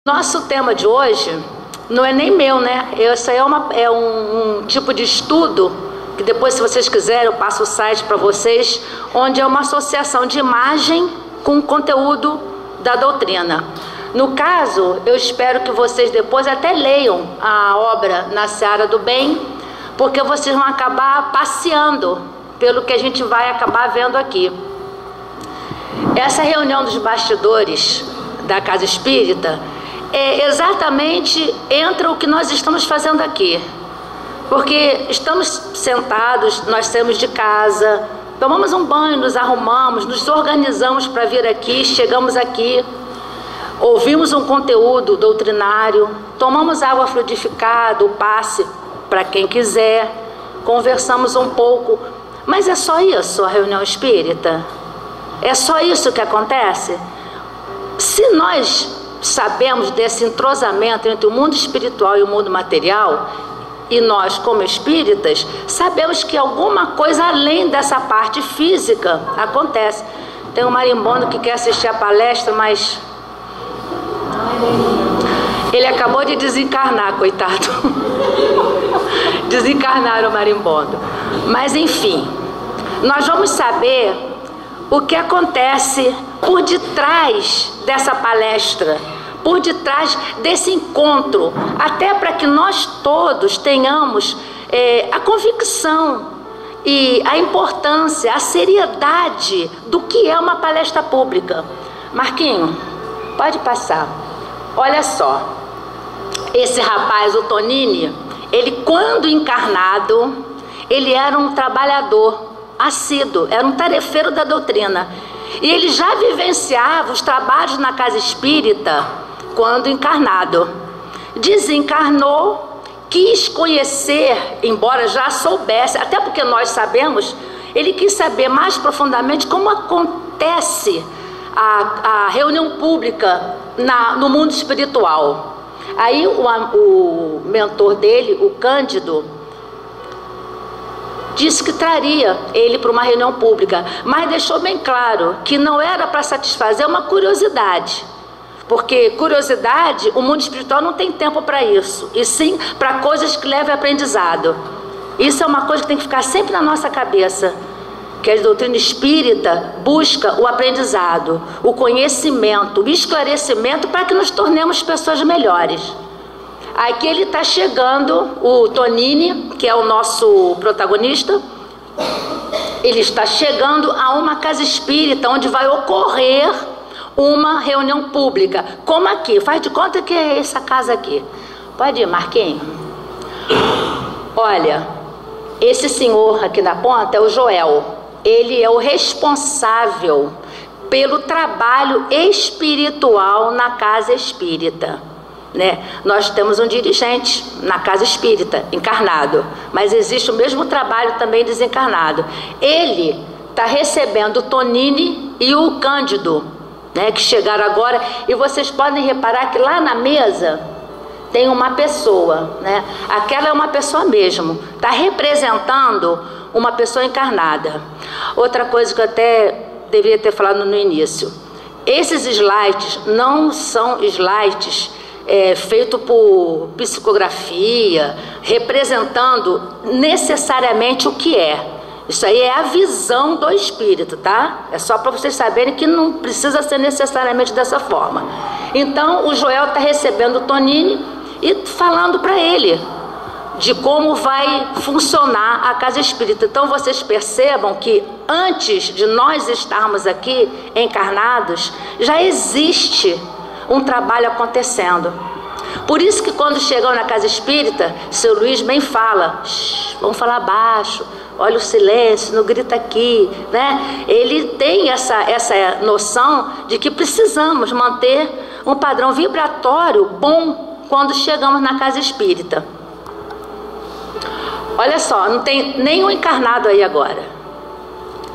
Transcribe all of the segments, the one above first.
Nosso tema de hoje não é nem meu, né? Isso aí é um tipo de estudo que depois, se vocês quiserem, eu passo o site para vocês, onde é uma associação de imagem com conteúdo da doutrina. No caso, eu espero que vocês depois até leiam a obra Na Seara do Bem, porque vocês vão acabar passeando pelo que a gente vai acabar vendo aqui. Essa reunião dos bastidores da Casa Espírita exatamente entra o que nós estamos fazendo aqui, porque estamos sentados, nós saímos de casa, tomamos um banho, nos arrumamos, nos organizamos para vir aqui, chegamos aqui, ouvimos um conteúdo doutrinário, tomamos água fluidificada, o passe para quem quiser, conversamos um pouco, mas é só isso a reunião espírita? É só isso que acontece? Se nós sabemos desse entrosamento entre o mundo espiritual e o mundo material, e nós, como espíritas, sabemos que alguma coisa além dessa parte física acontece. Tem um marimbondo que quer assistir a palestra, mas ele acabou de desencarnar, coitado. Desencarnaram o marimbondo. Mas enfim, nós vamos saber o que acontece por detrás dessa palestra, por detrás desse encontro, até para que nós todos tenhamos a convicção e a importância, a seriedade do que é uma palestra pública. Marquinho, pode passar. Olha só, esse rapaz, o Tonini, ele quando encarnado, ele era um trabalhador assíduo, era um tarefeiro da doutrina, e ele já vivenciava os trabalhos na Casa Espírita quando encarnado. Desencarnou, quis conhecer, embora já soubesse, até porque nós sabemos, ele quis saber mais profundamente como acontece a reunião pública no mundo espiritual. Aí o mentor dele, o Cândido, disse que traria ele para uma reunião pública, mas deixou bem claro que não era para satisfazer uma curiosidade, porque curiosidade, o mundo espiritual não tem tempo para isso, e sim para coisas que levem aprendizado. Isso é uma coisa que tem que ficar sempre na nossa cabeça, que a doutrina espírita busca o aprendizado, o conhecimento, o esclarecimento para que nos tornemos pessoas melhores. Aqui ele está chegando, o Tonini, que é o nosso protagonista, ele está chegando a uma casa espírita, onde vai ocorrer uma reunião pública, como aqui, faz de conta que é essa casa aqui. Pode ir, Marquinhos? Olha, esse senhor aqui na ponta é o Joel, ele é o responsável pelo trabalho espiritual na casa espírita. Nós temos um dirigente na Casa Espírita, encarnado, mas existe o mesmo trabalho também desencarnado. Ele está recebendo o Tonini e o Cândido, que chegaram agora, e vocês podem reparar que lá na mesa tem uma pessoa, aquela é uma pessoa mesmo, está representando uma pessoa encarnada. Outra coisa que eu até deveria ter falado no início, esses slides não são slides feito por psicografia, representando necessariamente o que é. Isso aí é a visão do espírito, tá? É só para vocês saberem que não precisa ser necessariamente dessa forma. Então, o Joel está recebendo o Tonini e falando para ele de como vai funcionar a Casa Espírita. Então, vocês percebam que antes de nós estarmos aqui encarnados, já existe um trabalho acontecendo. Por isso que quando chegam na Casa Espírita, seu Luiz bem fala, vamos falar baixo, olha o silêncio, não grita aqui, Ele tem essa noção de que precisamos manter um padrão vibratório bom quando chegamos na Casa Espírita. Olha só, não tem nenhum encarnado aí agora.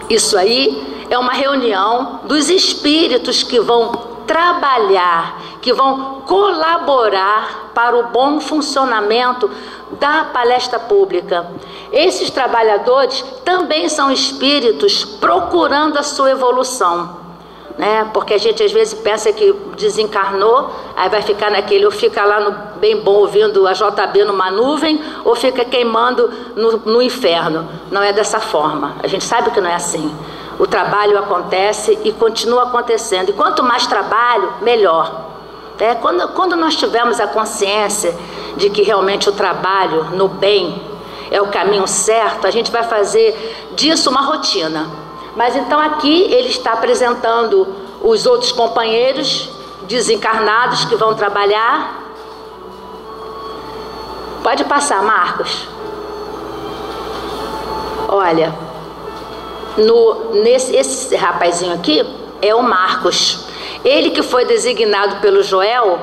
Isso aí é uma reunião dos espíritos que vão trabalhar, que vão colaborar para o bom funcionamento da palestra pública. Esses trabalhadores também são espíritos procurando a sua evolução. né? Porque a gente às vezes pensa que desencarnou, aí vai ficar naquele, ou fica lá no bem bom ouvindo a JB numa nuvem, ou fica queimando no inferno. Não é dessa forma, a gente sabe que não é assim. O trabalho acontece e continua acontecendo, e quanto mais trabalho, melhor. Quando nós tivermos a consciência de que realmente o trabalho no bem é o caminho certo, a gente vai fazer disso uma rotina. Mas então aqui ele está apresentando os outros companheiros desencarnados que vão trabalhar. Pode passar, Marcos. Olha, esse rapazinho aqui é o Marcos. Ele que foi designado pelo Joel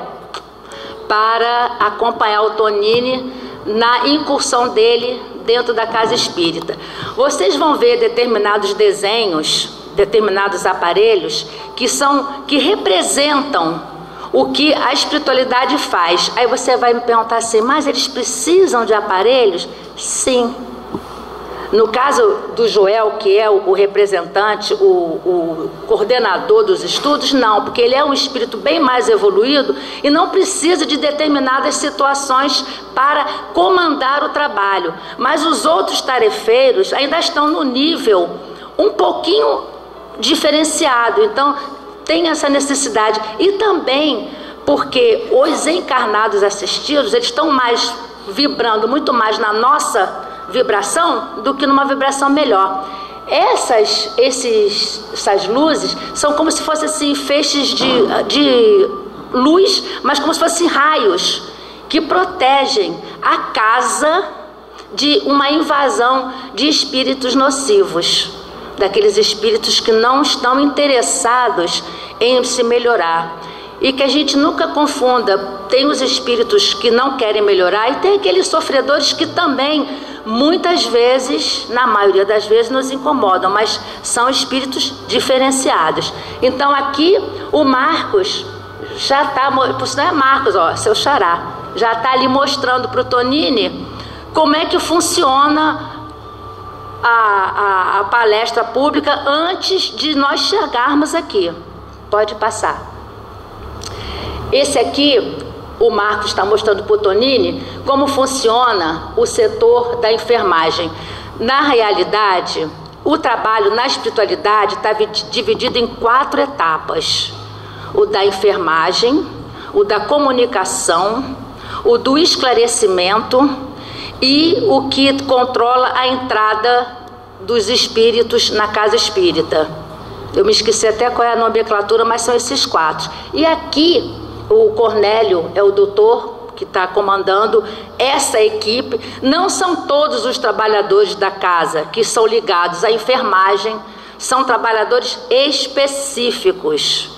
para acompanhar o Tonini na incursão dele dentro da casa espírita. Vocês vão ver determinados desenhos, determinados aparelhos que representam o que a espiritualidade faz. Aí você vai me perguntar assim, mas eles precisam de aparelhos? Sim. No caso do Joel, que é o representante, o coordenador dos estudos, não, porque ele é um espírito bem mais evoluído e não precisa de determinadas situações para comandar o trabalho. Mas os outros tarefeiros ainda estão no nível um pouquinho diferenciado, então tem essa necessidade. E também porque os encarnados assistidos, eles estão mais vibrando muito mais na nossa vibração do que numa vibração melhor. Essas luzes são como se fossem assim, feixes de luz, mas como se fossem raios que protegem a casa de uma invasão de espíritos nocivos, daqueles espíritos que não estão interessados em se melhorar. E que a gente nunca confunda, tem os espíritos que não querem melhorar e tem aqueles sofredores que também muitas vezes, na maioria das vezes, nos incomodam, mas são espíritos diferenciados. Então aqui o Marcos já está, por isso não é Marcos, ó, seu xará, já está ali mostrando para o Tonini como é que funciona a palestra pública antes de nós chegarmos aqui. Pode passar. Esse aqui, o Marcos está mostrando para o Tonini como funciona o setor da enfermagem. Na realidade, o trabalho na espiritualidade está dividido em 4 etapas. O da enfermagem, o da comunicação, o do esclarecimento e o que controla a entrada dos espíritos na casa espírita. Eu me esqueci até qual é a nomenclatura, mas são esses 4. E aqui o Cornélio é o doutor que está comandando essa equipe. Não são todos os trabalhadores da casa que são ligados à enfermagem, são trabalhadores específicos,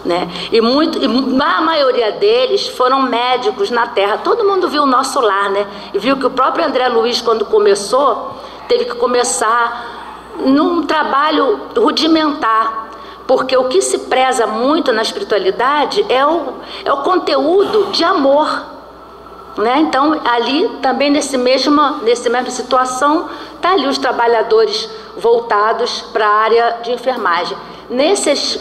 né? E a maioria deles foram médicos na Terra. Todo mundo viu o Nosso Lar, né? E viu que o próprio André Luiz, quando começou, teve que começar num trabalho rudimentar. Porque o que se preza muito na espiritualidade é o conteúdo de amor, né? Então, ali também nessa mesma situação, está ali os trabalhadores voltados para a área de enfermagem. Nesses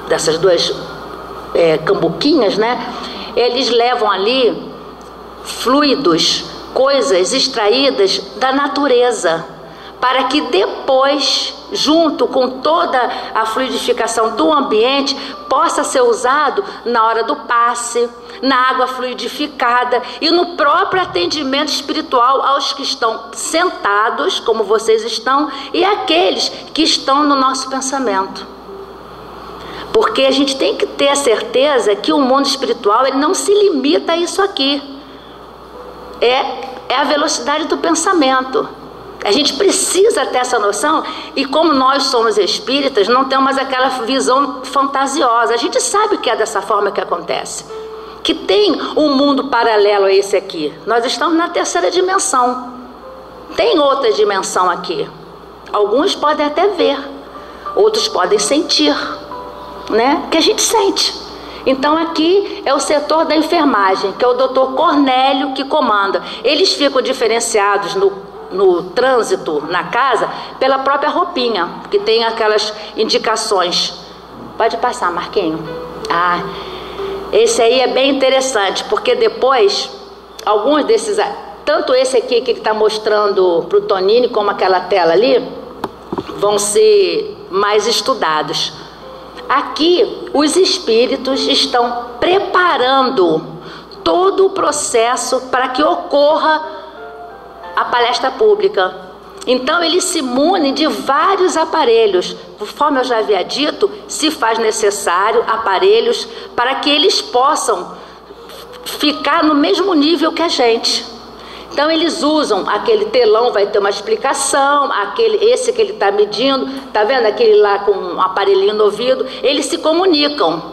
dessas duas cambuquinhas, né? Eles levam ali fluidos, coisas extraídas da natureza, para que depois, junto com toda a fluidificação do ambiente, possa ser usado na hora do passe, na água fluidificada e no próprio atendimento espiritual aos que estão sentados, como vocês estão, e aqueles que estão no nosso pensamento. Porque a gente tem que ter a certeza que o mundo espiritual ele não se limita a isso aqui. É a velocidade do pensamento. A gente precisa ter essa noção, e como nós somos espíritas, não temos aquela visão fantasiosa. A gente sabe que é dessa forma que acontece, que tem um mundo paralelo a esse aqui. Nós estamos na 3ª dimensão. Tem outra dimensão aqui. Alguns podem até ver, outros podem sentir, né? Que a gente sente. Então aqui é o setor da enfermagem, que é o Dr. Cornélio que comanda. Eles ficam diferenciados no trânsito na casa pela própria roupinha, que tem aquelas indicações. Pode passar, Marquinho. Esse aí é bem interessante, porque depois, alguns desses, tanto esse aqui que ele está mostrando para o Tonini, como aquela tela ali, vão ser mais estudados. Aqui, os espíritos estão preparando todo o processo para que ocorra a palestra pública. Então, eles se munem de vários aparelhos. Conforme eu já havia dito, se faz necessário aparelhos para que eles possam ficar no mesmo nível que a gente. Então, eles usam aquele telão, vai ter uma explicação, esse que ele está medindo, tá vendo aquele lá com um aparelhinho no ouvido? Eles se comunicam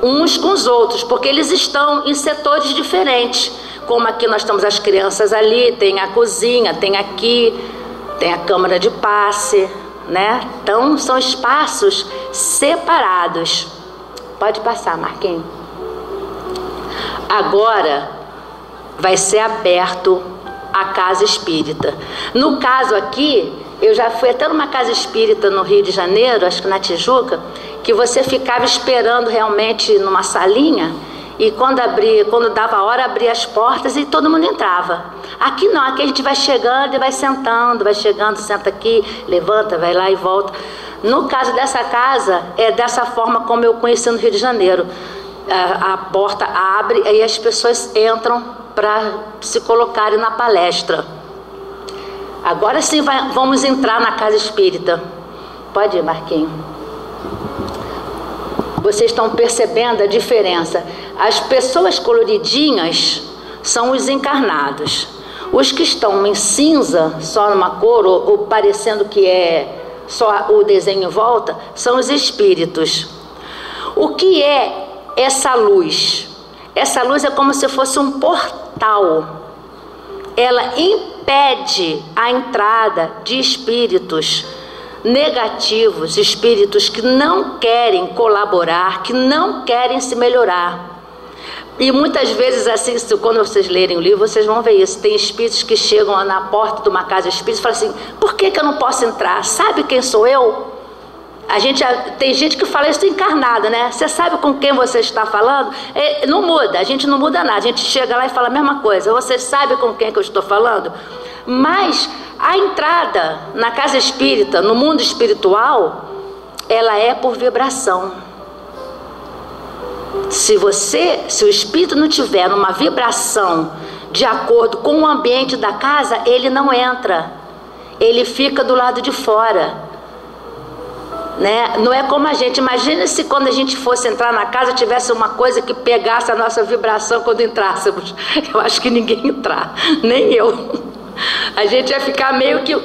uns com os outros, porque eles estão em setores diferentes. Como aqui nós estamos as crianças ali, tem a cozinha, tem aqui, tem a câmara de passe, né? Então, são espaços separados. Pode passar, Marquinhos. Agora vai ser aberto a casa espírita. No caso aqui, eu já fui até numa casa espírita no Rio de Janeiro, acho que na Tijuca, que você ficava esperando realmente numa salinha, e quando dava a hora, abria as portas e todo mundo entrava. Aqui não, aqui a gente vai chegando e vai sentando, vai chegando, senta aqui, levanta, vai lá e volta. No caso dessa casa, é dessa forma como eu conheci no Rio de Janeiro. A porta abre e as pessoas entram para se colocarem na palestra. Agora sim vamos entrar na casa espírita. Pode ir, Marquinhos. Vocês estão percebendo a diferença. As pessoas coloridinhas são os encarnados. Os que estão em cinza, só numa cor, ou parecendo que é só o desenho em volta, são os espíritos. O que é essa luz? Essa luz é como se fosse um portal. Ela impede a entrada de espíritos negativos, espíritos que não querem colaborar, que não querem se melhorar. E muitas vezes, assim, quando vocês lerem o livro, vocês vão ver isso. Tem espíritos que chegam na porta de uma casa espírita e falam assim: por que eu não posso entrar? Sabe quem sou eu? Tem gente que fala isso encarnada, né? Você sabe com quem você está falando? Não muda, a gente não muda nada. A gente chega lá e fala a mesma coisa. Você sabe com quem que eu estou falando? Mas a entrada na casa espírita, no mundo espiritual, ela é por vibração. Se o espírito não tiver uma vibração de acordo com o ambiente da casa, ele não entra. Ele fica do lado de fora. Né? Não é como a gente. Imagina se quando a gente fosse entrar na casa tivesse uma coisa que pegasse a nossa vibração quando entrássemos. Eu acho que ninguém ia entrar, nem eu. A gente ia ficar meio que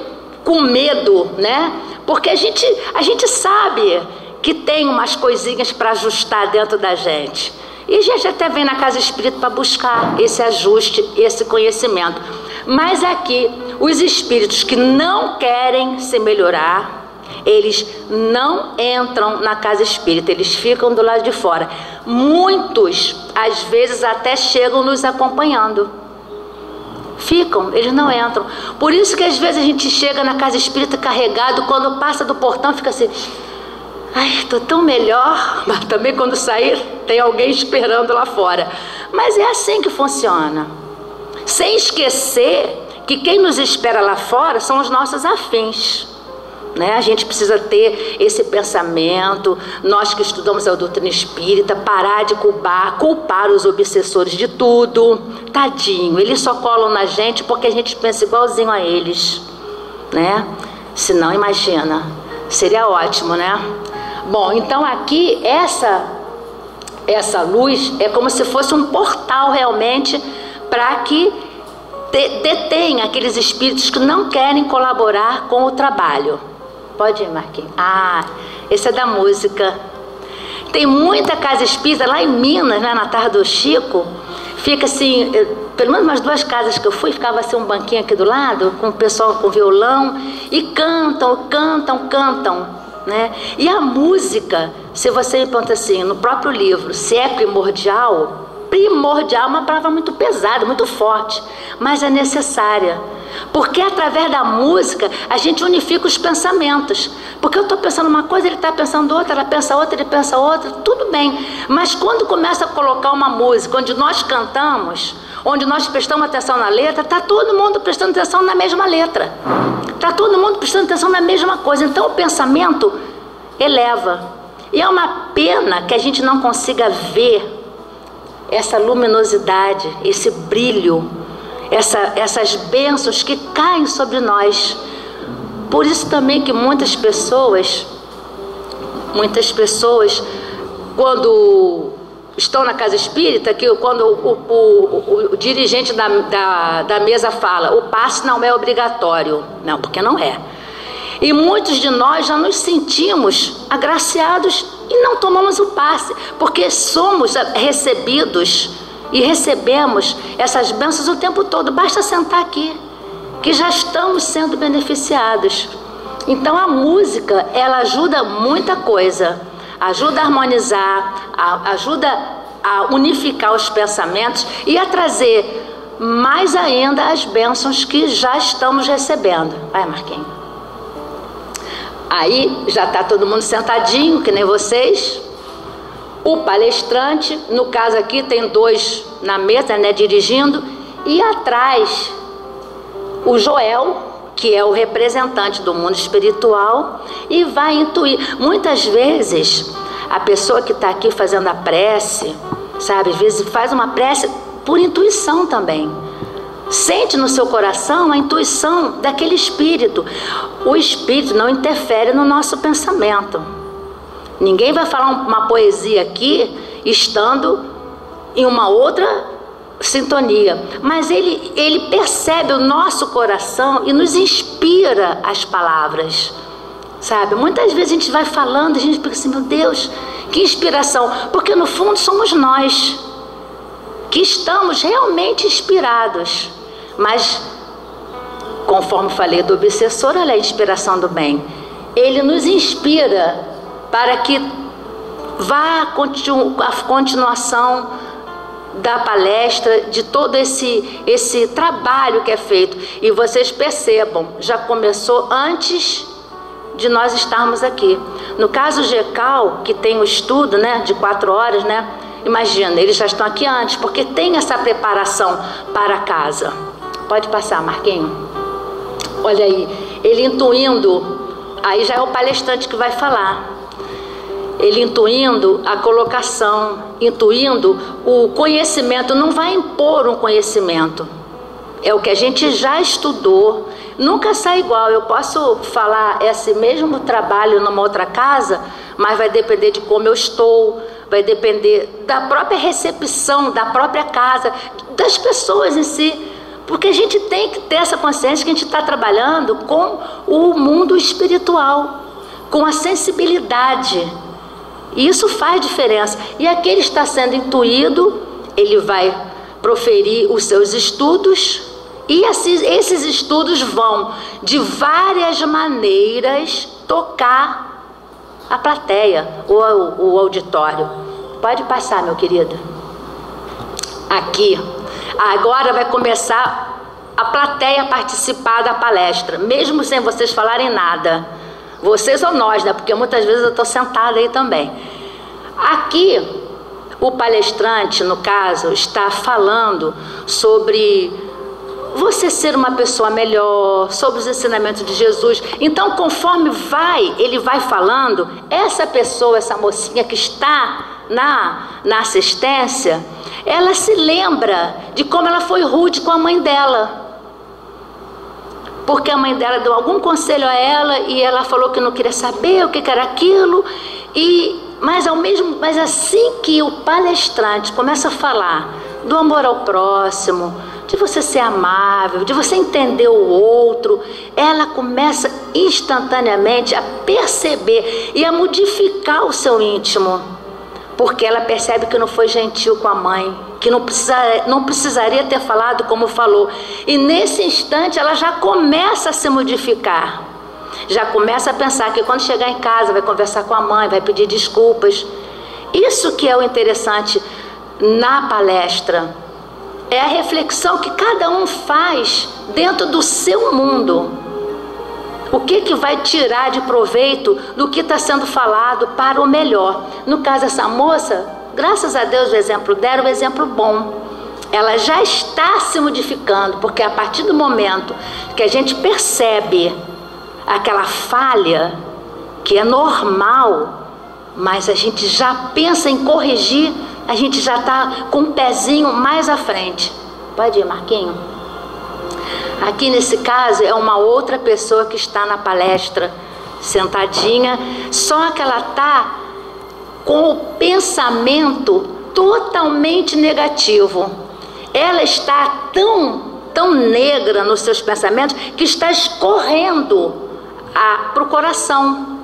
com medo, né? Porque a gente sabe que tem umas coisinhas para ajustar dentro da gente. E a gente até vem na casa espírita para buscar esse ajuste, esse conhecimento. Mas aqui, os espíritos que não querem se melhorar, eles não entram na casa espírita, eles ficam do lado de fora. Muitos, às vezes, até chegam nos acompanhando. Ficam, eles não entram. Por isso que às vezes a gente chega na casa espírita carregado, quando passa do portão fica assim: ai, estou tão melhor. Mas também quando sair tem alguém esperando lá fora. Mas é assim que funciona. Sem esquecer que quem nos espera lá fora são os nossos afins. Né? A gente precisa ter esse pensamento, nós que estudamos a doutrina espírita, parar de culpar os obsessores de tudo. Tadinho, eles só colam na gente porque a gente pensa igualzinho a eles, né? Se não, imagina, seria ótimo, né? Bom, então aqui essa luz é como se fosse um portal realmente para que detenha aqueles espíritos que não querem colaborar com o trabalho. Pode ir, Marquinhos. Esse é da música. Tem muita casa espírita lá em Minas, né, na Terra do Chico. Fica assim, pelo menos umas 2 casas que eu fui, ficava assim um banquinho aqui do lado, com o pessoal com violão, e cantam, né? E a música, se você me pergunta assim, no próprio livro, se é primordial, primordial, uma palavra muito pesada, muito forte, mas é necessária. Porque através da música a gente unifica os pensamentos. Porque eu estou pensando uma coisa, ele está pensando outra, ela pensa outra, ele pensa outra, tudo bem. Mas quando começa a colocar uma música onde nós cantamos, onde nós prestamos atenção na letra, está todo mundo prestando atenção na mesma letra. Está todo mundo prestando atenção na mesma coisa. Então o pensamento eleva. E é uma pena que a gente não consiga ver essa luminosidade, esse brilho, essas bênçãos que caem sobre nós. Por isso também que muitas pessoas, quando estão na casa espírita, que quando o dirigente da mesa fala, o passe não é obrigatório. Não, porque não é. E muitos de nós já nos sentimos agraciados e não tomamos o passe, porque somos recebidos e recebemos essas bênçãos o tempo todo. Basta sentar aqui, que já estamos sendo beneficiados. Então a música, ela ajuda muita coisa. Ajuda a harmonizar, ajuda a unificar os pensamentos e a trazer mais ainda as bênçãos que já estamos recebendo. Vai, Marquinhos. Aí já está todo mundo sentadinho, que nem vocês. O palestrante, no caso aqui tem 2 na mesa, né, dirigindo, e atrás o Joel, que é o representante do mundo espiritual, e vai intuir. Muitas vezes a pessoa que está aqui fazendo a prece, sabe, às vezes faz uma prece por intuição também. Sente no seu coração a intuição daquele espírito. O espírito não interfere no nosso pensamento. Ninguém vai falar uma poesia aqui estando em uma outra sintonia, mas ele percebe o nosso coração e nos inspira as palavras, sabe? Muitas vezes a gente vai falando, a gente pensa assim, meu Deus, que inspiração, porque no fundo somos nós que estamos realmente inspirados, mas conforme falei do obsessor, olha a inspiração do bem, ele nos inspira para que vá a continuação da palestra, de todo esse trabalho que é feito. E vocês percebam, já começou antes de nós estarmos aqui. No caso GECAL, que tem o estudo, né, de 4 horas, né, imagina, eles já estão aqui antes, porque tem essa preparação para casa. Pode passar, Marquinhos. Olha aí, ele intuindo, aí já é o palestrante que vai falar. Ele intuindo a colocação, intuindo o conhecimento, não vai impor um conhecimento. É o que a gente já estudou, nunca sai igual. Eu posso falar esse mesmo trabalho numa outra casa, mas vai depender de como eu estou, vai depender da própria recepção, da própria casa, das pessoas em si. Porque a gente tem que ter essa consciência que a gente está trabalhando com o mundo espiritual, com a sensibilidade. E isso faz diferença. E aquele está sendo intuído, ele vai proferir os seus estudos, e esses estudos vão, de várias maneiras, tocar a plateia, ou o auditório. Pode passar, meu querido. Aqui. Agora vai começar a plateia a participar da palestra, mesmo sem vocês falarem nada. Vocês ou nós, né? Porque muitas vezes eu estou sentada aí também. Aqui, o palestrante, no caso, está falando sobre você ser uma pessoa melhor, sobre os ensinamentos de Jesus. Então, conforme ele vai falando, essa pessoa, essa mocinha que está na assistência, ela se lembra de como ela foi rude com a mãe dela. Porque a mãe dela deu algum conselho a ela e ela falou que não queria saber o que era aquilo. Mas assim que o palestrante começa a falar do amor ao próximo, de você ser amável, de você entender o outro, ela começa instantaneamente a perceber e a modificar o seu íntimo. Porque ela percebe que não foi gentil com a mãe, que não precisaria ter falado como falou. E nesse instante ela já começa a se modificar. Já começa a pensar que quando chegar em casa vai conversar com a mãe, vai pedir desculpas. Isso que é o interessante na palestra. É a reflexão que cada um faz dentro do seu mundo. O que vai tirar de proveito do que está sendo falado para o melhor? No caso dessa moça, graças a Deus o exemplo dela é um exemplo bom. Ela já está se modificando, porque a partir do momento que a gente percebe aquela falha, que é normal, mas a gente já pensa em corrigir, a gente já está com um pezinho mais à frente. Pode ir, Marquinho? Aqui nesse caso é uma outra pessoa que está na palestra, sentadinha, só que ela está com o pensamento totalmente negativo. Ela está tão negra nos seus pensamentos que está escorrendo para o coração,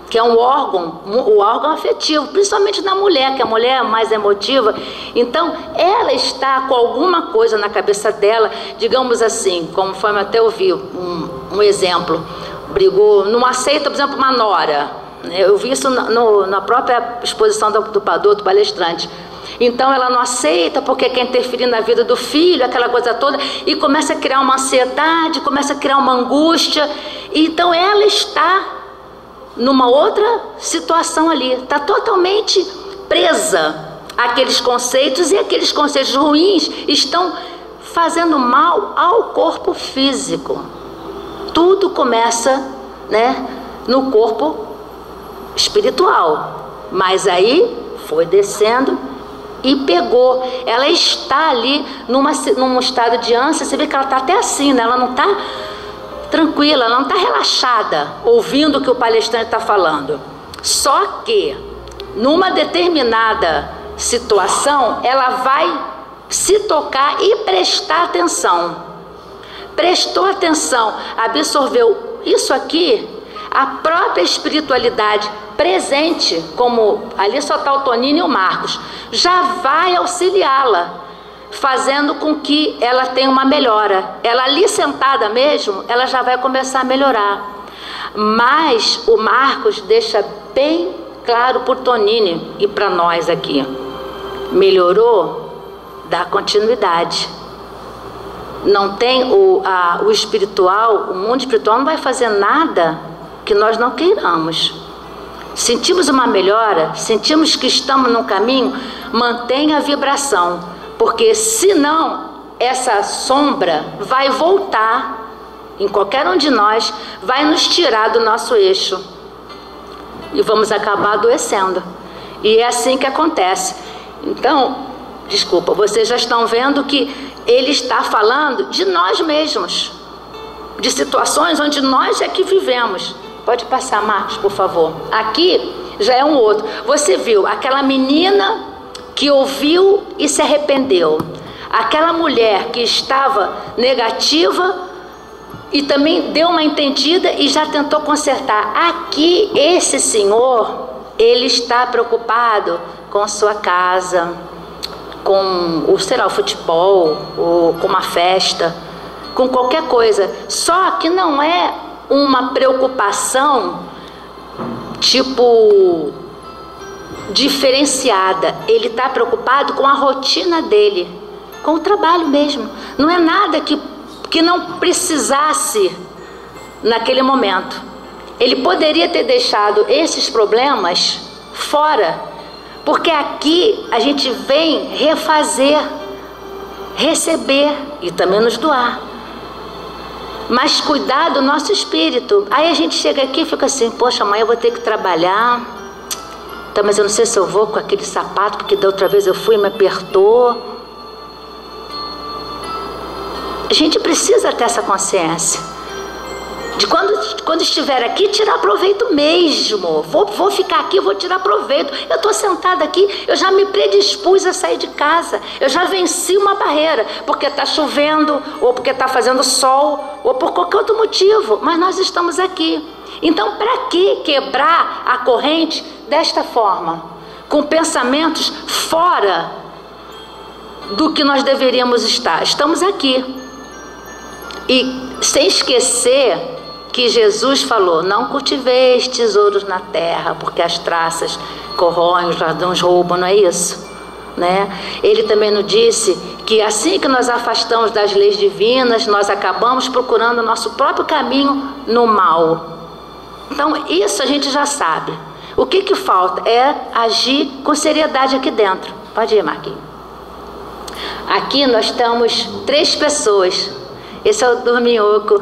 que é o órgão afetivo, principalmente na mulher, que a mulher é mais emotiva. Então, ela está com alguma coisa na cabeça dela, digamos assim, como foi até ouvir um exemplo, brigou, não aceita, por exemplo, uma nora. Eu vi isso na própria exposição do palestrante. Então ela não aceita porque quer interferir na vida do filho, aquela coisa toda, e começa a criar uma ansiedade, começa a criar uma angústia. Então ela está numa outra situação ali, está totalmente presa àqueles conceitos, e aqueles conceitos ruins estão fazendo mal ao corpo físico. Tudo começa, no corpo espiritual, mas aí foi descendo e pegou. Ela está ali num estado de ânsia. Você vê que ela está até assim, ela não está tranquila, ela não está relaxada ouvindo o que o palestrante está falando. Só que numa determinada situação ela vai se tocar e prestar atenção. Prestou atenção, absorveu isso aqui, a própria espiritualidade presente, como ali só está o Tonino e o Marcos, já vai auxiliá-la, fazendo com que ela tenha uma melhora. Ela ali sentada mesmo, ela já vai começar a melhorar. Mas o Marcos deixa bem claro para o Tonino e para nós aqui: melhorou, dá continuidade. Não tem o espiritual, o mundo espiritual não vai fazer nada que nós não queiramos. Sentimos uma melhora, sentimos que estamos no caminho, mantenha a vibração, porque senão essa sombra vai voltar em qualquer um de nós, vai nos tirar do nosso eixo e vamos acabar adoecendo. E é assim que acontece. Então, desculpa, vocês já estão vendo que ele está falando de nós mesmos, de situações onde nós é que vivemos. Pode passar, Marcos, por favor. Aqui já é um outro. Você viu aquela menina que ouviu e se arrependeu. Aquela mulher que estava negativa e também deu uma entendida e já tentou consertar. Aqui, esse senhor, ele está preocupado com sua casa, com o futebol, ou com uma festa, com qualquer coisa. Só que não é uma preocupação tipo diferenciada. Ele está preocupado com a rotina dele, com o trabalho mesmo. Não é nada que não precisasse naquele momento. Ele poderia ter deixado esses problemas fora, porque aqui a gente vem refazer, receber e também nos doar. Mas cuidar do nosso espírito. Aí a gente chega aqui e fica assim: poxa, amanhã eu vou ter que trabalhar, então, mas eu não sei se eu vou com aquele sapato, porque da outra vez eu fui e me apertou. A gente precisa ter essa consciência de quando estiver aqui, tirar proveito mesmo. Vou ficar aqui, vou tirar proveito. Eu estou sentada aqui, eu já me predispus a sair de casa. Eu já venci uma barreira, porque está chovendo, ou porque está fazendo sol, ou por qualquer outro motivo. Mas nós estamos aqui. Então, para que quebrar a corrente desta forma? Com pensamentos fora do que nós deveríamos estar. Estamos aqui. E sem esquecer que Jesus falou: não cultiveis tesouros na terra, porque as traças corroem, os ladrões roubam, não é isso? né? Ele também nos disse que assim que nós afastamos das leis divinas, nós acabamos procurando o nosso próprio caminho no mal. Então isso a gente já sabe. O que falta é agir com seriedade aqui dentro. Pode ir, Marquinhos. Aqui nós temos 3 pessoas. Esse é o dorminhoco.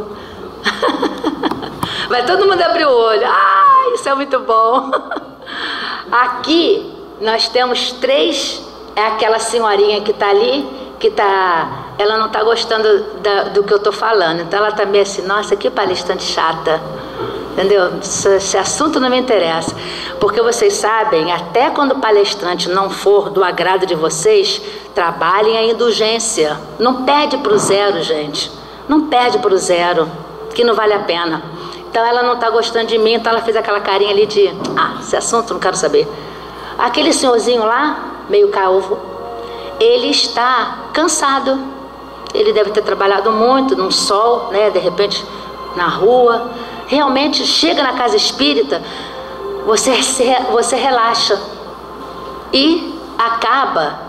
Vai todo mundo abrir o olho. Ah, isso é muito bom. Aqui nós temos 3. É aquela senhorinha que está ali, ela não está gostando do que eu estou falando. Então ela está meio assim, nossa, que palestrante chata. Entendeu? Esse assunto não me interessa. Porque vocês sabem, até quando o palestrante não for do agrado de vocês, trabalhem a indulgência. Não perde para o 0, gente. Não perde para o 0, que não vale a pena. Então ela não está gostando de mim, então ela fez aquela carinha ali de, esse assunto não quero saber. Aquele senhorzinho lá, meio calvo, ele está cansado. Ele deve ter trabalhado muito no sol, né? De repente na rua. Realmente chega na casa espírita, você relaxa e acaba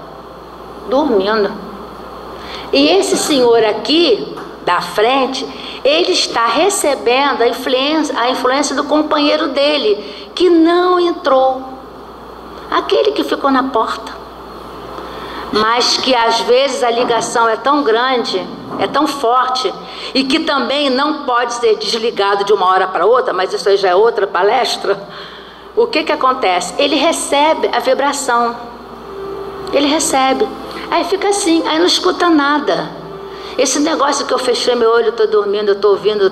dormindo. E esse senhor aqui da frente, ele está recebendo a influência do companheiro dele, que não entrou, aquele que ficou na porta, mas que às vezes a ligação é tão grande, é tão forte, e que também não pode ser desligado de uma hora para outra, mas isso aí já é outra palestra. O que acontece? Ele recebe a vibração, ele recebe, aí fica assim, aí não escuta nada. Esse negócio que eu fechei meu olho, estou dormindo, eu estou ouvindo,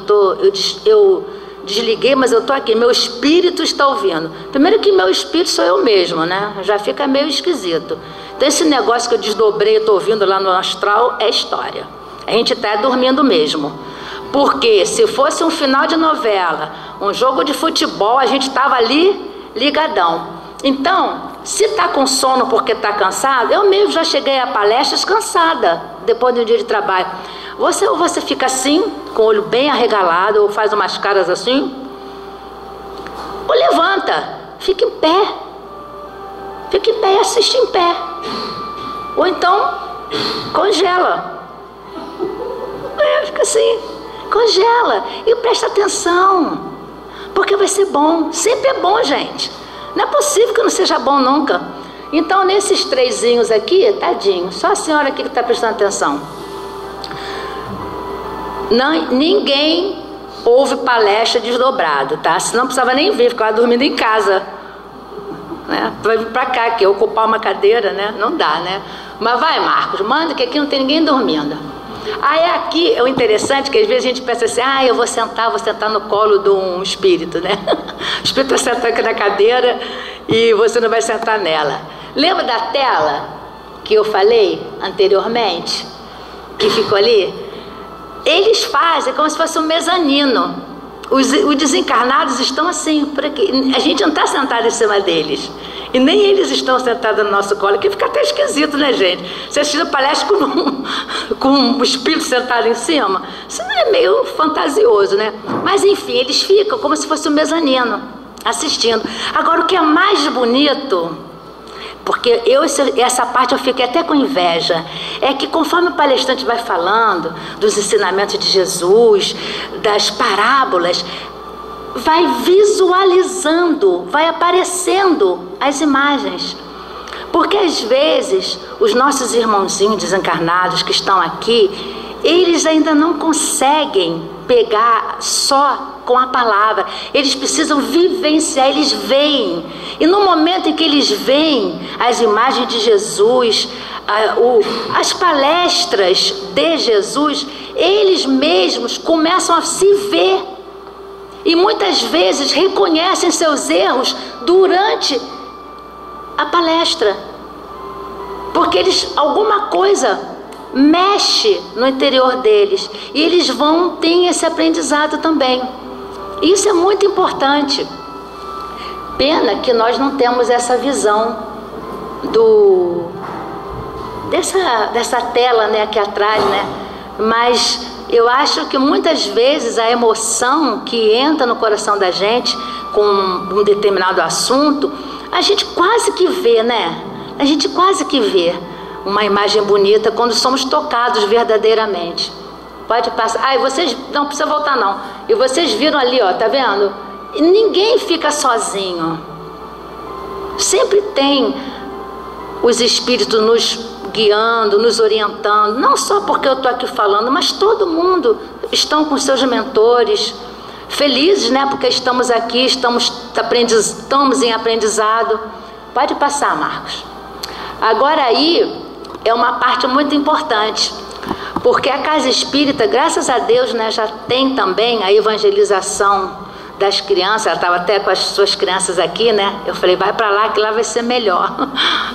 eu desliguei, mas eu estou aqui, meu espírito está ouvindo. Primeiro que meu espírito sou eu mesmo, né? Já fica meio esquisito. Então esse negócio que eu desdobrei, eu estou ouvindo lá no astral, é história. A gente está dormindo mesmo. Porque se fosse um final de novela, um jogo de futebol, a gente estava ali ligadão. Então, se está com sono porque está cansado, eu mesmo já cheguei a palestras cansada, depois de um dia de trabalho. Você fica assim, com o olho bem arregalado, ou faz umas caras assim, ou levanta, fica em pé. Fica em pé e assiste em pé. Ou então, congela. Fica assim, congela e presta atenção, porque vai ser bom. Sempre é bom, gente. Não é possível que não seja bom nunca. Então nesses 3zinhos aqui, tadinho, só a senhora aqui que está prestando atenção. Não, ninguém ouve palestra desdobrado, tá? Senão não precisava nem vir, ficava dormindo em casa, né? Vai vir para cá, que ocupar uma cadeira, né? Não dá, né? Mas vai, Marcos, manda, que aqui não tem ninguém dormindo. Aí aqui é o interessante, que às vezes a gente pensa assim, eu vou sentar no colo de um espírito, né? O espírito vai sentar aqui na cadeira e você não vai sentar nela. Lembra da tela que eu falei anteriormente, que ficou ali? Eles fazem como se fosse um mezanino. Os desencarnados estão assim, por aqui. A gente não está sentado em cima deles. E nem eles estão sentados no nosso colo, que fica até esquisito, né, gente? Você assiste palestra com um espírito sentado em cima, isso é meio fantasioso, né? Mas enfim, eles ficam como se fosse um mezanino, assistindo. Agora, o que é mais bonito, porque essa parte eu fiquei até com inveja, é que conforme o palestrante vai falando dos ensinamentos de Jesus, das parábolas, vai visualizando, vai aparecendo as imagens. Porque às vezes os nossos irmãozinhos desencarnados que estão aqui, eles ainda não conseguem pegar só com a palavra, eles precisam vivenciar, eles veem. E no momento em que eles veem as imagens de Jesus, as palestras de Jesus, eles mesmos começam a se ver. E muitas vezes reconhecem seus erros durante a palestra, porque alguma coisa mexe no interior deles, e eles ter esse aprendizado também. Isso é muito importante. Pena que nós não temos essa visão dessa tela, né, aqui atrás, né? Mas eu acho que muitas vezes a emoção que entra no coração da gente com um determinado assunto, a gente quase que vê, né? A gente quase que vê uma imagem bonita quando somos tocados verdadeiramente. Pode passar. Ah, e vocês, não precisa voltar não. E vocês viram ali, ó, tá vendo? E ninguém fica sozinho. Sempre tem os espíritos nos guiando, nos orientando. Não só porque eu tô aqui falando, mas todo mundo estão com seus mentores. Felizes, né? Porque estamos aqui, estamos em aprendizado. Pode passar, Marcos. Agora aí é uma parte muito importante, porque a casa espírita, graças a Deus, né, já tem também a evangelização das crianças. Ela estava até com as suas crianças aqui, né? Eu falei, vai para lá que lá vai ser melhor.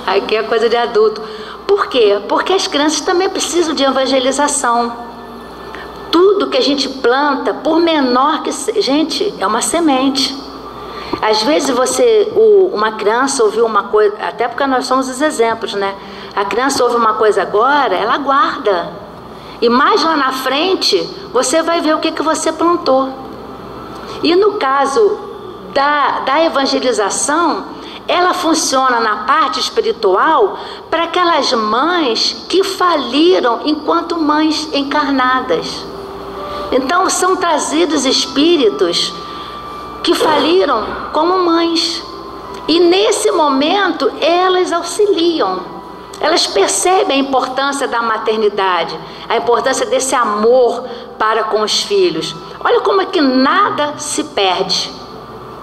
Aqui é coisa de adulto. Por quê? Porque as crianças também precisam de evangelização. Tudo que a gente planta, por menor que seja, gente, é uma semente. Às vezes uma criança ouviu uma coisa, até porque nós somos os exemplos, né? A criança ouve uma coisa agora, ela guarda. E mais lá na frente, você vai ver o que você plantou. E no caso da evangelização, ela funciona na parte espiritual para aquelas mães que faliram enquanto mães encarnadas. Então são trazidos espíritos que faliram como mães. E nesse momento elas auxiliam. Elas percebem a importância da maternidade, a importância desse amor para com os filhos. Olha como é que nada se perde.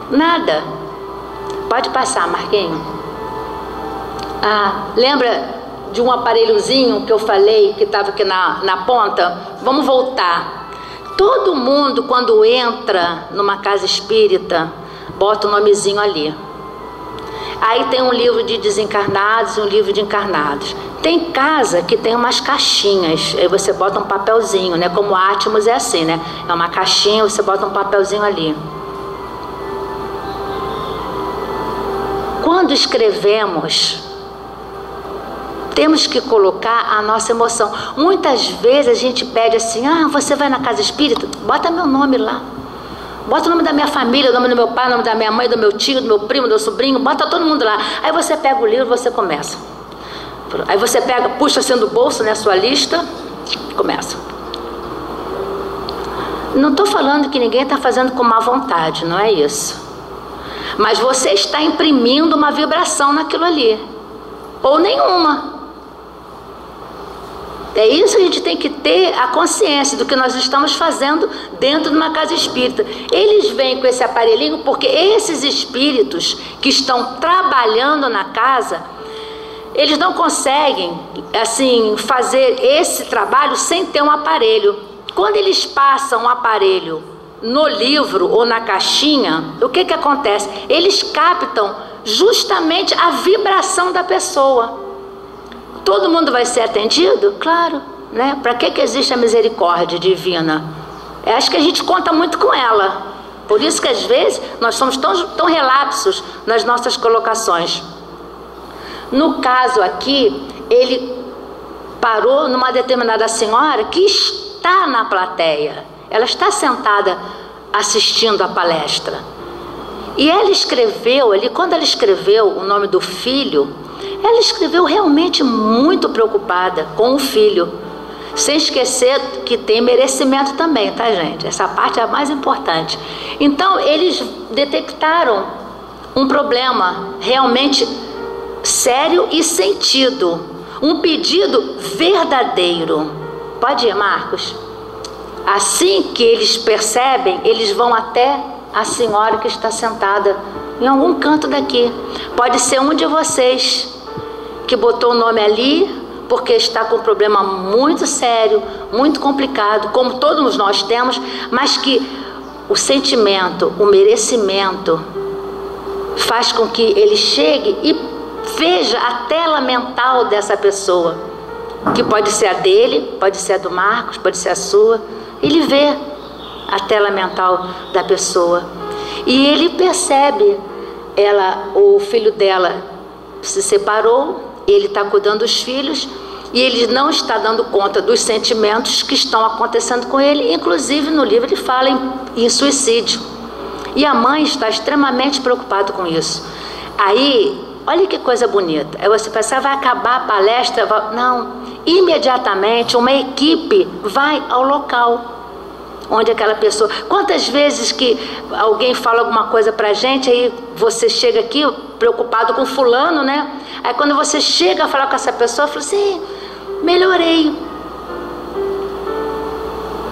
Nada. Pode passar, Marquinhos. Ah, lembra de um aparelhozinho que eu falei que estava aqui na ponta? Vamos voltar. Todo mundo, quando entra numa casa espírita, bota o nomezinho ali. Aí tem um livro de desencarnados e um livro de encarnados. Tem casa que tem umas caixinhas, aí você bota um papelzinho, né? Como o Atmos é assim, né? É uma caixinha, você bota um papelzinho ali. Quando escrevemos, temos que colocar a nossa emoção. Muitas vezes a gente pede assim, ah, você vai na casa espírita? Bota meu nome lá. Bota o nome da minha família, o nome do meu pai, o nome da minha mãe, do meu tio, do meu primo, do meu sobrinho, bota todo mundo lá. Aí você pega o livro e você começa. Aí você pega, puxa assim do bolso, né, sua lista, começa. Não estou falando que ninguém está fazendo com má vontade, não é isso. Mas você está imprimindo uma vibração naquilo ali. Ou nenhuma. É isso que a gente tem que ter a consciência do que nós estamos fazendo dentro de uma casa espírita. Eles vêm com esse aparelhinho porque esses espíritos que estão trabalhando na casa, eles não conseguem assim fazer esse trabalho sem ter um aparelho. Quando eles passam um aparelho no livro ou na caixinha, o que acontece? Eles captam justamente a vibração da pessoa. Todo mundo vai ser atendido? Claro, né? Para que existe a misericórdia divina? Acho que a gente conta muito com ela. Por isso que às vezes nós somos tão relapsos nas nossas colocações. No caso aqui, ele parou numa determinada senhora que está na plateia. Ela está sentada assistindo a palestra. E ela escreveu ali, quando ela escreveu o nome do filho, ela escreveu realmente muito preocupada com o filho, sem esquecer que tem merecimento também, tá, gente? Essa parte é a mais importante. Então, eles detectaram um problema realmente sério e sentido, um pedido verdadeiro. Pode ir, Marcos? Assim que eles percebem, eles vão até a senhora que está sentada em algum canto daqui. Pode ser um de vocês que botou o nome ali porque está com um problema muito sério, muito complicado, como todos nós temos, mas que o sentimento, o merecimento faz com que ele chegue e veja a tela mental dessa pessoa, que pode ser a dele, pode ser a do Marcos, pode ser a sua. Ele vê a tela mental da pessoa e ele percebe, o filho dela se separou, ele está cuidando dos filhos e ele não está dando conta dos sentimentos que estão acontecendo com ele. Inclusive no livro ele fala em suicídio, e a mãe está extremamente preocupada com isso. Aí Olha que coisa bonita. Aí você pensa, vai acabar a palestra? Não. Imediatamente uma equipe vai ao local onde aquela pessoa... Quantas vezes que alguém fala alguma coisa pra gente, aí você chega aqui preocupado com fulano, né? Aí quando você chega a falar com essa pessoa, fala assim, melhorei.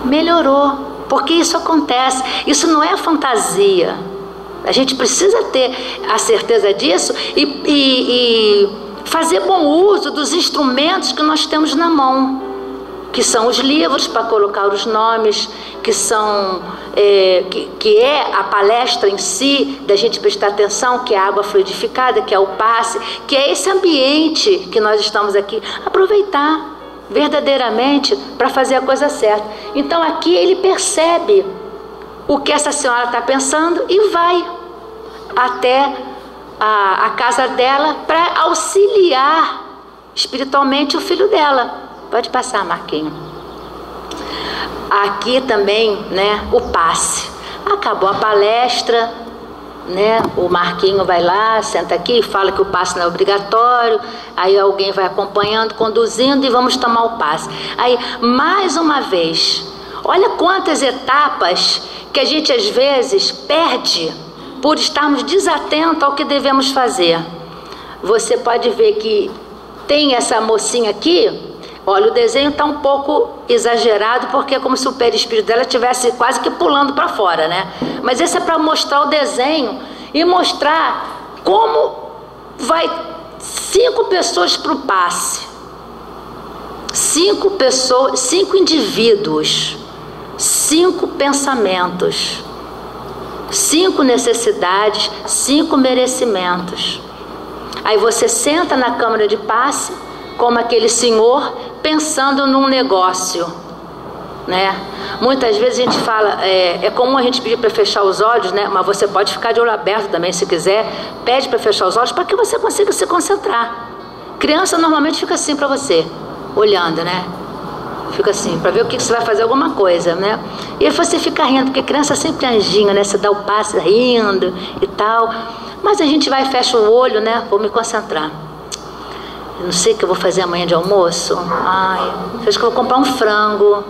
Melhorou. Porque isso acontece. Isso não é fantasia. A gente precisa ter a certeza disso e fazer bom uso dos instrumentos que nós temos na mão, que são os livros para colocar os nomes, que são que é a palestra em si, da gente prestar atenção, que é a água fluidificada, que é o passe, que é esse ambiente que nós estamos aqui, aproveitar verdadeiramente para fazer a coisa certa. Então aqui ele percebe o que essa senhora está pensando e vai até a casa dela para auxiliar espiritualmente o filho dela. Pode passar, Marquinho. Aqui também, né, o passe. Acabou a palestra, né, o Marquinho vai lá, senta aqui, fala que o passe não é obrigatório, aí alguém vai acompanhando, conduzindo e vamos tomar o passe. Aí, mais uma vez, olha quantas etapas que a gente às vezes perde por estarmos desatentos ao que devemos fazer. Você pode ver que tem essa mocinha aqui. Olha, o desenho está um pouco exagerado, porque é como se o perispírito dela estivesse quase que pulando para fora, né? Mas esse é para mostrar o desenho e mostrar como vai 5 pessoas para o passe. 5 pessoas, 5 indivíduos, 5 pensamentos, 5 necessidades, 5 merecimentos. Aí você senta na câmara de passe, como aquele senhor, pensando num negócio, né? Muitas vezes a gente fala, é comum a gente pedir para fechar os olhos, né? Mas você pode ficar de olho aberto também, se quiser. Pede para fechar os olhos para que você consiga se concentrar. Criança normalmente fica assim para você, olhando, né? Fica assim, para ver o que você vai fazer, alguma coisa, né? E aí você fica rindo, porque criança é sempre anjinho, né? Você dá o passe rindo e tal. Mas a gente vai e fecha o olho, né? Vou me concentrar. Eu não sei o que eu vou fazer amanhã de almoço. Ai, acho que eu vou comprar um frango.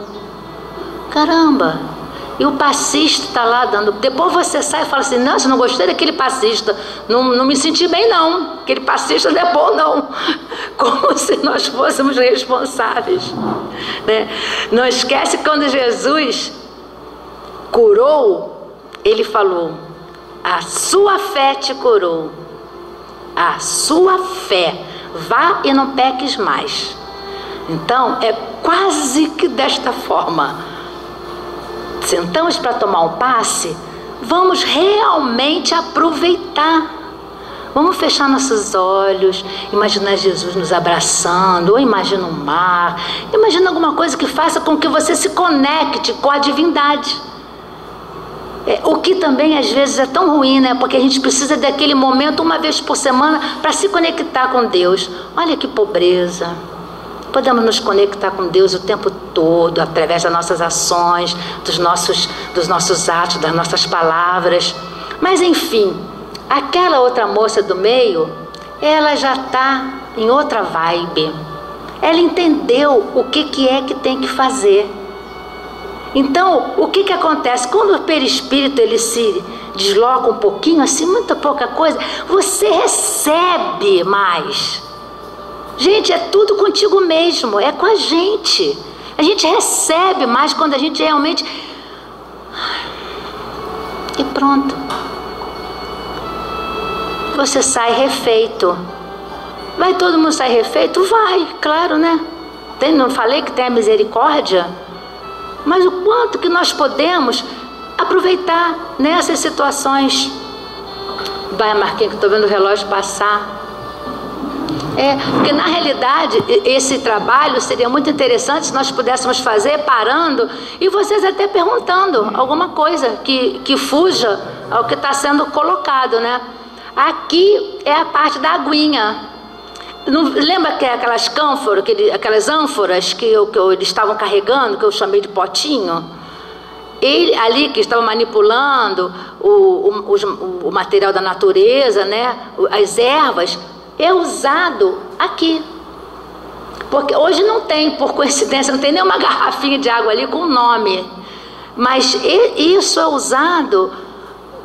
Caramba. E o passista está lá dando. Depois você sai e fala assim, nossa, não gostei daquele passista. Não me senti bem não. Aquele passista não é bom não. Como se nós fôssemos responsáveis, né? Não esquece quando Jesus curou, ele falou, a sua fé te curou. A sua fé. Vá e não peques mais. Então, é quase que desta forma. Sentamos para tomar um passe, vamos realmente aproveitar. Vamos fechar nossos olhos, imaginar Jesus nos abraçando, ou imagina um mar, imagina alguma coisa que faça com que você se conecte com a divindade. O que também às vezes é tão ruim, né? Porque a gente precisa daquele momento uma vez por semana para se conectar com Deus. Olha que pobreza. Podemos nos conectar com Deus o tempo todo, através das nossas ações, dos nossos atos, das nossas palavras. Mas enfim, aquela outra moça do meio, ela já está em outra vibe. Ela entendeu o que é que tem que fazer. Então, o que acontece? Quando o perispírito ele se desloca um pouquinho, assim, muita pouca coisa, você recebe mais. Gente, é tudo contigo mesmo, é com a gente. A gente recebe mais quando a gente realmente... E pronto. Você sai refeito. Vai todo mundo sair refeito? Vai, claro, né? Não falei que tem a misericórdia? Mas o quanto que nós podemos aproveitar nessas situações. Vai, Marquinhos, que estou vendo o relógio passar. Porque na realidade esse trabalho seria muito interessante se nós pudéssemos fazer parando e vocês até perguntando alguma coisa que fuja ao que está sendo colocado, né? Aqui é a parte da aguinha. Não, lembra que aquelas cânforas, aquelas ânforas que eles estavam carregando, que eu chamei de potinho? Ele ali que estava manipulando o material da natureza, né? As ervas, é usado aqui. Porque hoje não tem, por coincidência, não tem nenhuma garrafinha de água ali com o nome. Mas isso é usado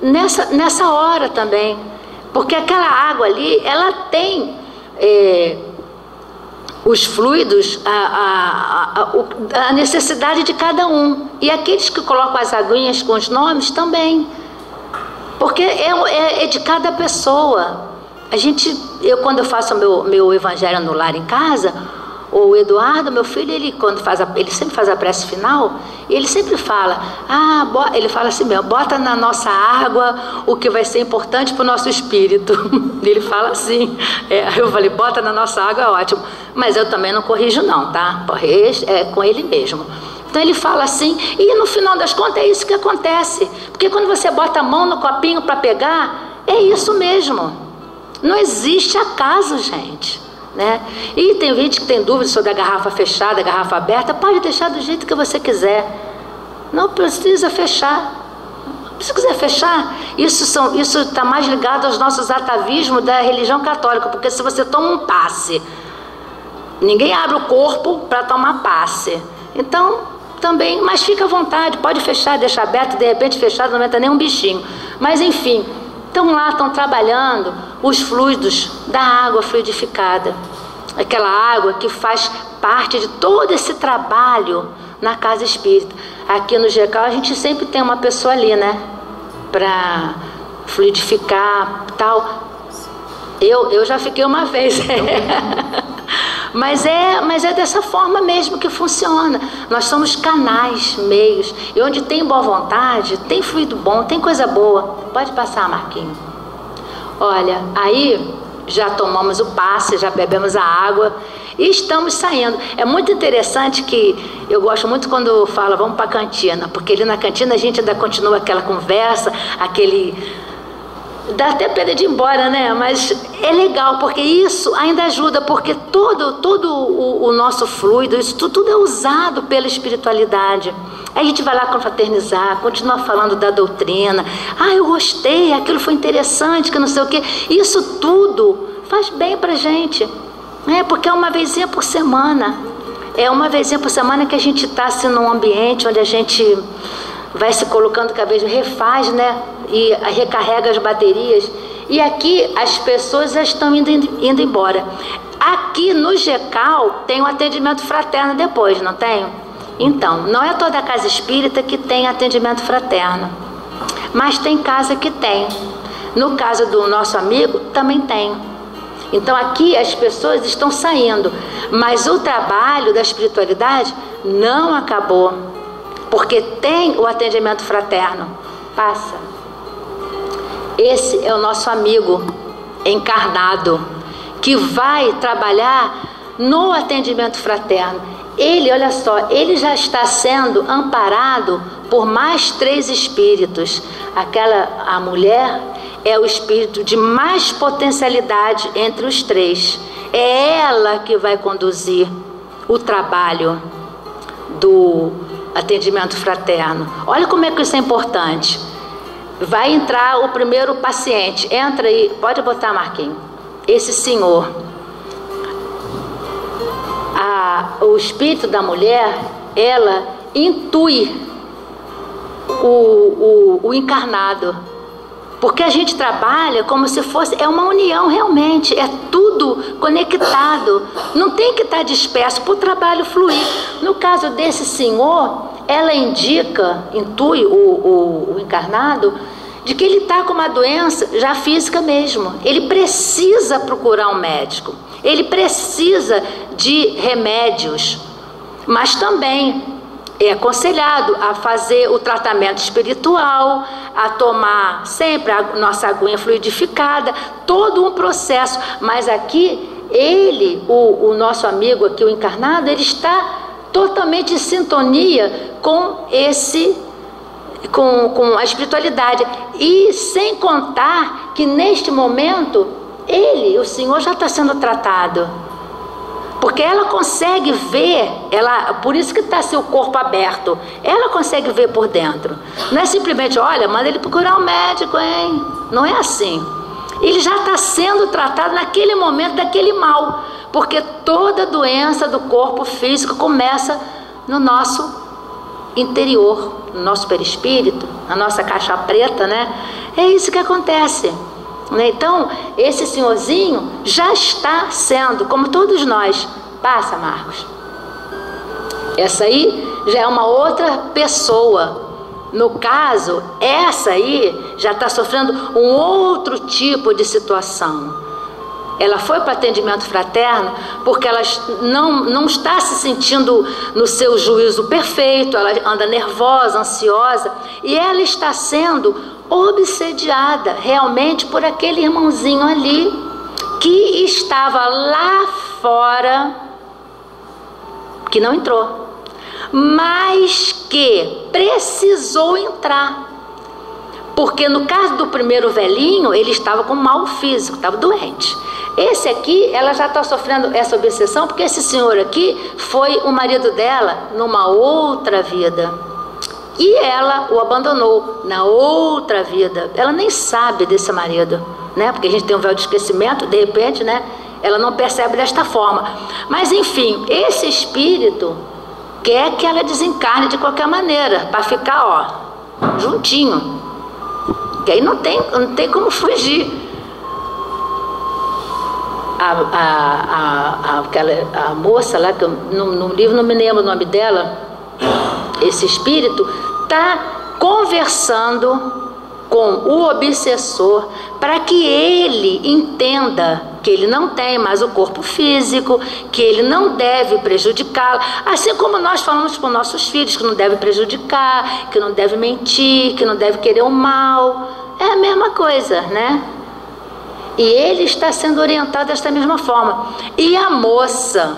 nessa hora também. Porque aquela água ali, ela tem os fluidos, a necessidade de cada um. E aqueles que colocam as aguinhas com os nomes também. Porque é de cada pessoa. Quando eu faço o meu evangelho no lar em casa, o Eduardo, meu filho, ele sempre faz a prece final, e ele sempre fala, ele fala assim mesmo, bota na nossa água o que vai ser importante para o nosso espírito. Ele fala assim, eu falei, bota na nossa água, é ótimo, mas eu também não corrijo não, tá? É com ele mesmo. Então ele fala assim, e no final das contas é isso que acontece, porque quando você bota a mão no copinho para pegar, é isso mesmo, não existe acaso, gente. Né? E tem gente que tem dúvidas sobre a garrafa fechada, a garrafa aberta. Pode deixar do jeito que você quiser, não precisa fechar. Se quiser fechar, isso está mais ligado aos nossos atavismos da religião católica, porque se você toma um passe, ninguém abre o corpo para tomar passe. Então também, mas fica à vontade, pode fechar, deixar aberto, de repente fechado não entra nem um bichinho, mas enfim, estão trabalhando os fluidos da água fluidificada, aquela água que faz parte de todo esse trabalho na casa espírita. Aqui no GECAL a gente sempre tem uma pessoa ali, né, para fluidificar tal. Eu já fiquei uma vez. Mas é dessa forma mesmo que funciona. Nós somos canais, meios, e onde tem boa vontade, tem fluido bom, tem coisa boa. Pode passar, Marquinhos. Olha, aí já tomamos o passe, já bebemos a água e estamos saindo. É muito interessante que eu gosto muito quando fala vamos para a cantina, porque ali na cantina a gente ainda continua aquela conversa, dá até pena de ir embora, né? Mas é legal, porque isso ainda ajuda, porque todo o nosso fluido, isso tudo é usado pela espiritualidade. Aí a gente vai lá confraternizar, continua falando da doutrina. Eu gostei, aquilo foi interessante, que não sei o quê. Isso tudo faz bem pra gente, né? Porque é uma vezinha por semana. É uma vezinha por semana que a gente está assim, num ambiente onde a gente vai se colocando cada vez, refaz, né? E recarrega as baterias. E aqui as pessoas já estão indo embora. Aqui no GECAL tem um atendimento fraterno depois, não tem? Então, não é toda a casa espírita que tem atendimento fraterno, mas tem casa que tem. No caso do nosso amigo, também tem. Então aqui as pessoas estão saindo, mas o trabalho da espiritualidade não acabou, porque tem o atendimento fraterno. Passa. Esse é o nosso amigo encarnado, que vai trabalhar no atendimento fraterno. Ele, olha só, ele já está sendo amparado por mais 3 espíritos. A mulher é o espírito de mais potencialidade entre os 3. É ela que vai conduzir o trabalho do atendimento fraterno. Olha como é que isso é importante. Vai entrar o primeiro paciente. Entra aí, pode botar, Marquinhos. Esse senhor. O espírito da mulher, ela intui o encarnado, porque a gente trabalha como se fosse, é uma união realmente, é tudo conectado, não tem que estar disperso para o trabalho fluir. No caso desse senhor, ela intui o encarnado, de que ele está com uma doença já física mesmo, ele precisa procurar um médico, ele precisa de remédios, mas também é aconselhado a fazer o tratamento espiritual, a tomar sempre a nossa aguinha fluidificada, todo um processo. Mas aqui, o nosso amigo aqui, o encarnado, ele está totalmente em sintonia com com a espiritualidade. E sem contar que neste momento, o Senhor já está sendo tratado. Porque ela consegue ver, por isso que está seu corpo aberto, ela consegue ver por dentro. Não é simplesmente, olha, manda ele procurar um médico, hein? Não é assim. Ele já está sendo tratado naquele momento daquele mal, porque toda doença do corpo físico começa no nosso interior, no nosso perispírito, na nossa caixa preta, né? É isso que acontece. Então, esse senhorzinho já está sendo, como todos nós. Passa, Marcos. Essa aí já é uma outra pessoa. No caso, essa aí já está sofrendo um outro tipo de situação. Ela foi para atendimento fraterno porque ela não está se sentindo no seu juízo perfeito, ela anda nervosa, ansiosa, e ela está sendo obsediada realmente por aquele irmãozinho ali que estava lá fora, que não entrou, mas que precisou entrar. Porque no caso do primeiro velhinho, ele estava com mal físico, estava doente. Esse aqui, ela já está sofrendo essa obsessão, porque esse senhor aqui foi o marido dela numa outra vida. E ela o abandonou na outra vida. Ela nem sabe desse marido, né? Porque a gente tem um véu de esquecimento, de repente, né? Ela não percebe desta forma. Mas enfim, esse espírito quer que ela desencarne de qualquer maneira, para ficar, ó, juntinho. Que aí não tem como fugir. A moça lá, que no livro não me lembro o nome dela, esse espírito está conversando com o obsessor para que ele entenda que ele não tem mais o corpo físico, que ele não deve prejudicá-lo, assim como nós falamos para os nossos filhos que não deve prejudicar, que não deve mentir, que não deve querer o mal. É a mesma coisa, né? E ele está sendo orientado desta mesma forma. E a moça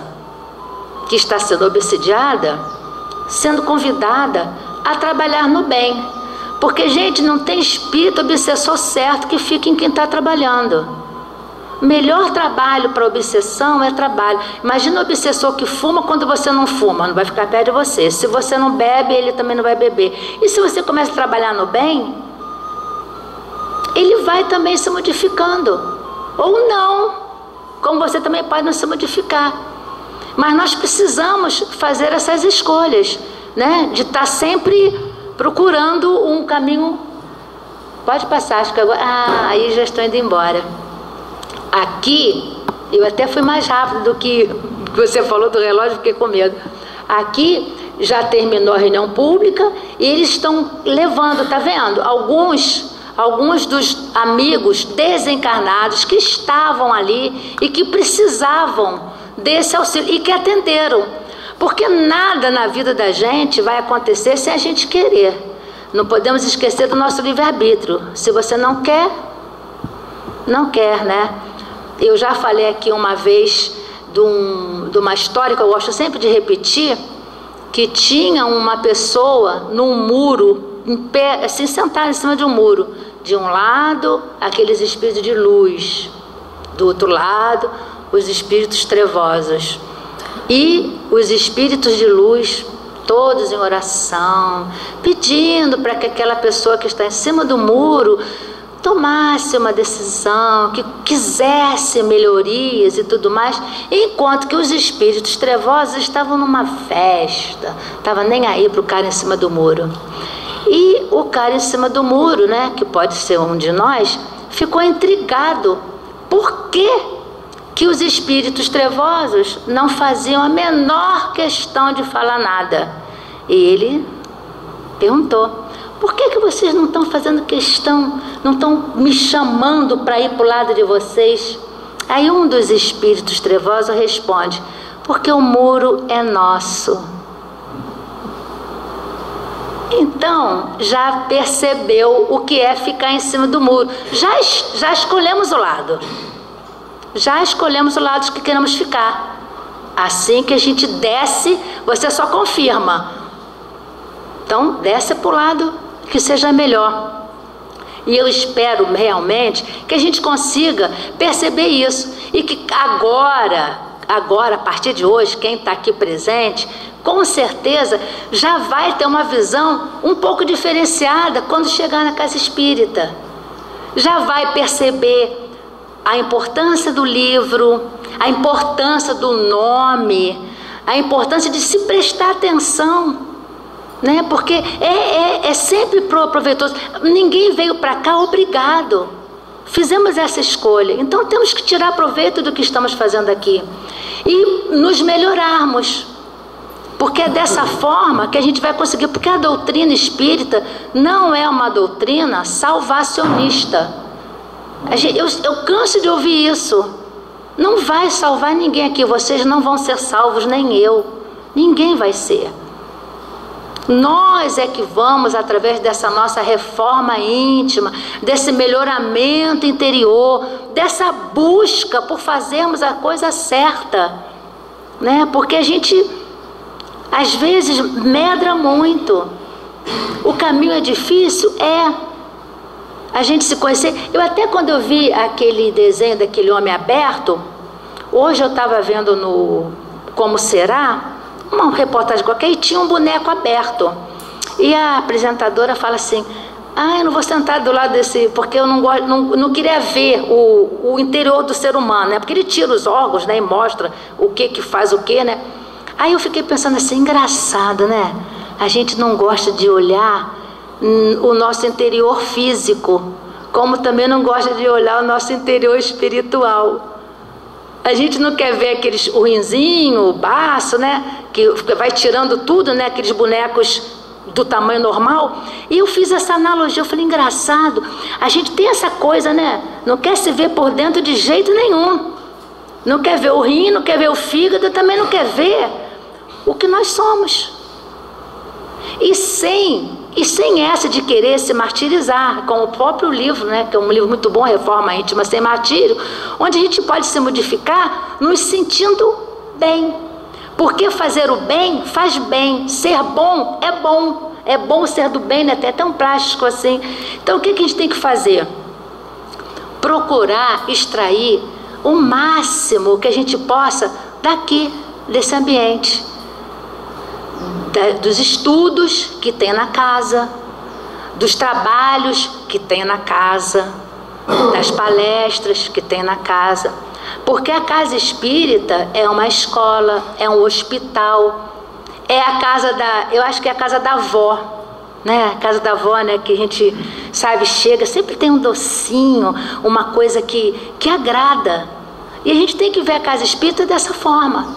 que está sendo obsediada, sendo convidada a trabalhar no bem. Porque, gente, não tem espírito obsessor certo que fique em quem está trabalhando. Melhor trabalho para obsessão é trabalho. Imagina o obsessor que fuma quando você não fuma, não vai ficar perto de você. Se você não bebe, ele também não vai beber. E se você começa a trabalhar no bem, ele vai também se modificando. Ou não, como você também pode não se modificar. Mas nós precisamos fazer essas escolhas, né? De estar sempre procurando um caminho. Pode passar, acho que agora. Aí já estou indo embora. Aqui, eu até fui mais rápido do que você falou do relógio, fiquei com medo. Aqui já terminou a reunião pública e eles estão levando, tá vendo? Alguns dos amigos desencarnados que estavam ali e que precisavam desse auxílio e que atenderam. Porque nada na vida da gente vai acontecer sem a gente querer. Não podemos esquecer do nosso livre-arbítrio. Se você não quer, não quer, né? Eu já falei aqui uma vez de uma história que eu gosto sempre de repetir, que tinha uma pessoa num muro, em pé, assim, sentada em cima de um muro. De um lado, aqueles espíritos de luz. Do outro lado, os espíritos trevosos. E os espíritos de luz, todos em oração, pedindo para que aquela pessoa que está em cima do muro tomasse uma decisão, que quisesse melhorias e tudo mais, enquanto que os espíritos trevosos estavam numa festa, estavam nem aí para o cara em cima do muro. E o cara em cima do muro, né, que pode ser um de nós, ficou intrigado. Por que os espíritos trevosos não faziam a menor questão de falar nada? E ele perguntou: por que vocês não estão fazendo questão, não estão me chamando para ir para o lado de vocês? Aí um dos espíritos trevosos responde: porque o muro é nosso. Então, já percebeu o que é ficar em cima do muro. Já escolhemos o lado. Já escolhemos o lado que queremos ficar. Assim que a gente desce, você só confirma. Então, desce para o lado que seja melhor. E eu espero realmente que a gente consiga perceber isso. E que agora, a partir de hoje, quem está aqui presente, com certeza já vai ter uma visão um pouco diferenciada quando chegar na casa espírita. Já vai perceber a importância do livro, a importância do nome, a importância de se prestar atenção, né? Porque é sempre proveitoso. Ninguém veio para cá obrigado. Fizemos essa escolha. Então temos que tirar proveito do que estamos fazendo aqui e nos melhorarmos. Porque é dessa forma que a gente vai conseguir. Porque a doutrina espírita não é uma doutrina salvacionista. Eu canso de ouvir isso. Não vai salvar ninguém aqui. Vocês não vão ser salvos, nem eu. Ninguém vai ser. Nós é que vamos, através dessa nossa reforma íntima, desse melhoramento interior, dessa busca por fazermos a coisa certa, né? Porque a gente, às vezes, medra muito. O caminho é difícil? A gente se conhecer. Eu até quando eu vi aquele desenho daquele homem aberto, hoje eu estava vendo no Como Será, uma reportagem qualquer, e tinha um boneco aberto. E a apresentadora fala assim: eu não vou sentar do lado desse, porque eu não queria ver o interior do ser humano, né? Porque ele tira os órgãos, né? E mostra o que faz o que, né? Aí eu fiquei pensando assim, engraçado, né? A gente não gosta de olhar o nosso interior físico, como também não gosta de olhar o nosso interior espiritual. A gente não quer ver aqueles ruinzinho, o baço, né? Que vai tirando tudo, né? Aqueles bonecos do tamanho normal. E eu fiz essa analogia, eu falei, engraçado, a gente tem essa coisa, né? Não quer se ver por dentro de jeito nenhum. Não quer ver o rim, não quer ver o fígado, também não quer ver o que nós somos. E sem essa de querer se martirizar, como o próprio livro, né, que é um livro muito bom, Reforma Íntima Sem Martírio, onde a gente pode se modificar nos sentindo bem. Porque fazer o bem faz bem, ser bom é bom. É bom ser do bem, né? Até tão plástico assim. Então o que a gente tem que fazer? Procurar extrair o máximo que a gente possa daqui, desse ambiente. Dos estudos que tem na casa, dos trabalhos que tem na casa, das palestras que tem na casa. Porque a casa espírita é uma escola, é um hospital, é a casa eu acho que é a casa da avó, né? A casa da avó, né? Que a gente, sabe, chega, sempre tem um docinho, uma coisa que agrada. E a gente tem que ver a casa espírita dessa forma.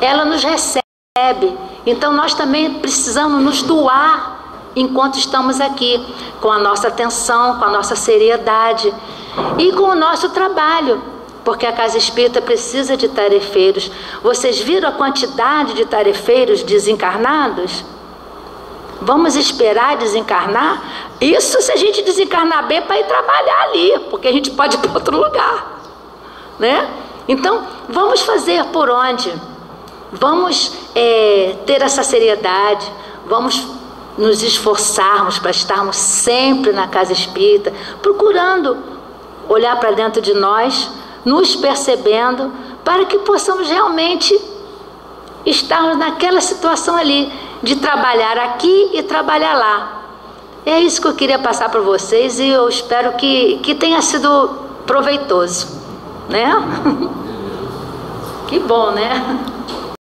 Ela nos recebe. Então nós também precisamos nos doar enquanto estamos aqui, com a nossa atenção, com a nossa seriedade e com o nosso trabalho, porque a casa espírita precisa de tarefeiros. Vocês viram a quantidade de tarefeiros desencarnados? Vamos esperar desencarnar? Isso se a gente desencarnar bem para ir trabalhar ali, porque a gente pode ir para outro lugar, né? Então vamos fazer por onde? Vamos ter essa seriedade, vamos nos esforçarmos para estarmos sempre na casa espírita, procurando olhar para dentro de nós, nos percebendo, para que possamos realmente estarmos naquela situação ali, de trabalhar aqui e trabalhar lá. É isso que eu queria passar para vocês e eu espero que tenha sido proveitoso, né? Que bom, né?